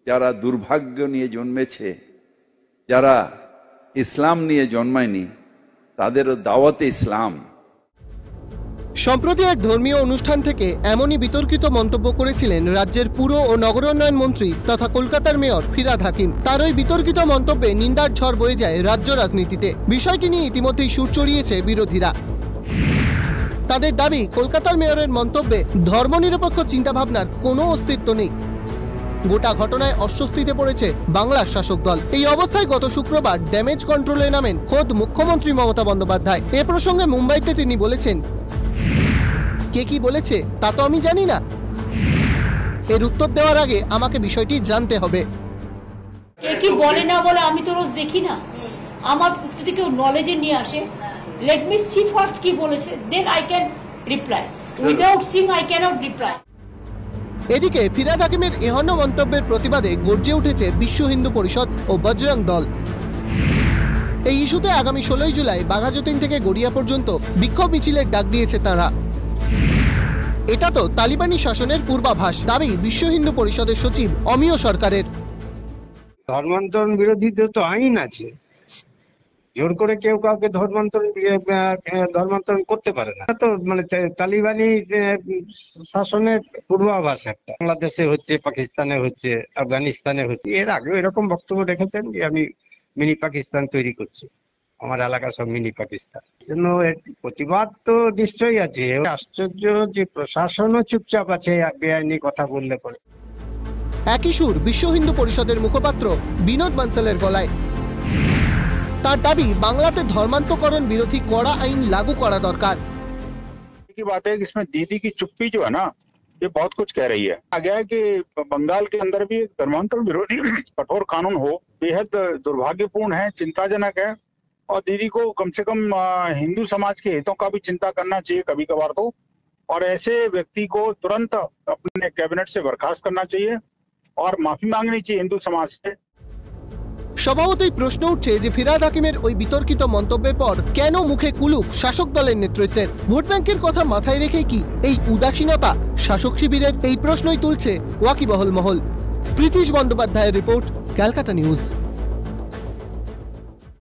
যারা দুর্ভাগ্য নিয়ে জন্মেছে, যারা ইসলাম নিয়ে জন্মায়নি, তাদেরও দাওয়াতে ইসলাম। সম্প্রতি এক ধর্মীয় অনুষ্ঠান থেকে এমনই বিতর্কিত মন্তব্য করেছিলেন রাজ্যের পুর ও নগরোন্নয়ন মন্ত্রী তথা কলকাতার মেয়র ফিরহাদ হাকিম। তার ওই বিতর্কিত মন্তব্যে নিন্দার ঝড় বয়ে যায় রাজ্য রাজনীতিতে। বিষয়টি নিয়ে ইতিমধ্যেই সুর চড়িয়েছে বিরোধীরা। তাদের দাবি, কলকাতার মেয়রের মন্তব্যে ধর্মনিরপেক্ষ চিন্তাভাবনার কোনো অস্তিত্ব নেই। গোটা ঘটনায় অস্বস্তিতে পড়েছে বাংলার শাসক দল। এই অবস্থায় গত শুক্রবার ড্যামেজ কন্ট্রোলে নামেন খোদ মুখ্যমন্ত্রী মমতা বন্দ্যোপাধ্যায়। এ প্রসঙ্গে মুম্বাইতে তিনি বলেছেন, কে কি বলেছে তা তো আমি জানি না, এর উত্তর দেওয়ার আগে আমাকে বিষয়টি জানতে হবে। কে কি বলে না বলে আমি তো রোজ দেখি না, আমার যদি কেউ নলেজে নিয়ে আসে, লেট মি সি ফার্স্ট কি বলেছে, then I can reply. Without seeing I cannot reply. এদিকে ফিরহাদ হাকিমের এহেন মন্তব্যের প্রতিবাদে গর্জে উঠেছে বিশ্ব হিন্দু পরিষদ ও বজরং দল। এই ইস্যুতে আগামী 16 জুলাই বাঘাযতীন থেকে গড়িয়া পর্যন্ত বিক্ষোভ মিছিলের ডাক দিয়েছে তারা। এটা তো তালিবানি শাসনের পূর্বাভাস, দাবি বিশ্ব হিন্দু পরিষদের সচিব অমিয় সরকারের। ধর্মান্তরণ বিরোধীদের তো আইন আছে, জোর করে কেউ কাউকে ধর্মান্তরণ করতে পারে না। তো মানে তালিবানি শাসনের পূর্বাভাস একটা। বাংলাদেশে হচ্ছে, পাকিস্তানে হচ্ছে, আফগানিস্তানে হচ্ছে। এর আগে এরকম বক্তব্য রেখেছেন যে আমি মিনি পাকিস্তান তৈরি করছি, আমার এলাকা সব মিনি পাকিস্তান। জন্য প্রতিবাদ তো নিশ্চয়ই আছে। আশ্চর্য যে প্রশাসনও চুপচাপ আছে বেআইনি কথা বললে পরে। একই সুর বিশ্ব হিন্দু পরিষদের মুখপাত্র বিনোদ বানসালের গলায়। তার দাবি, বাংলাতে ধর্মান্তকরণ বিরোধী কড়া আইন লাগু করা দরকার। की बात है कि इसमें दीदी की चुप्पी जो है ना, ये बहुत कुछ कह रही है। आ गया है कि बंगाल के अंदर भी धर्मांतरण विरोधी कठोर कानून हो, बेहद दुर्भाग्यपूर्ण है, चिंताजनक है। और दीदी को कम से कम हिंदू समाज के हितों का भी चिंता करना चाहिए कभी कभार तो। और ऐसे व्यक्ति को तुरंत अपने कैबिनेट से बर्खास्त करना चाहिए और माफी मांगनी चाहिए हिंदू समाज से। স্বভাবতই প্রশ্ন উঠছে যে ফিরহাদ হাকিমের ওই বিতর্কিত মন্তব্যের পর কেন মুখে কুলুপ শাসক দলের নেতৃত্বের? ভোট ব্যাংকের কথা মাথায় রেখে কি এই উদাসীনতা শাসক শিবিরের? এই প্রশ্নই তুলছে ওয়াকিবহল মহল। প্রীতিশ বন্দ্যোপাধ্যায়ের রিপোর্ট, ক্যালকাটা নিউজ।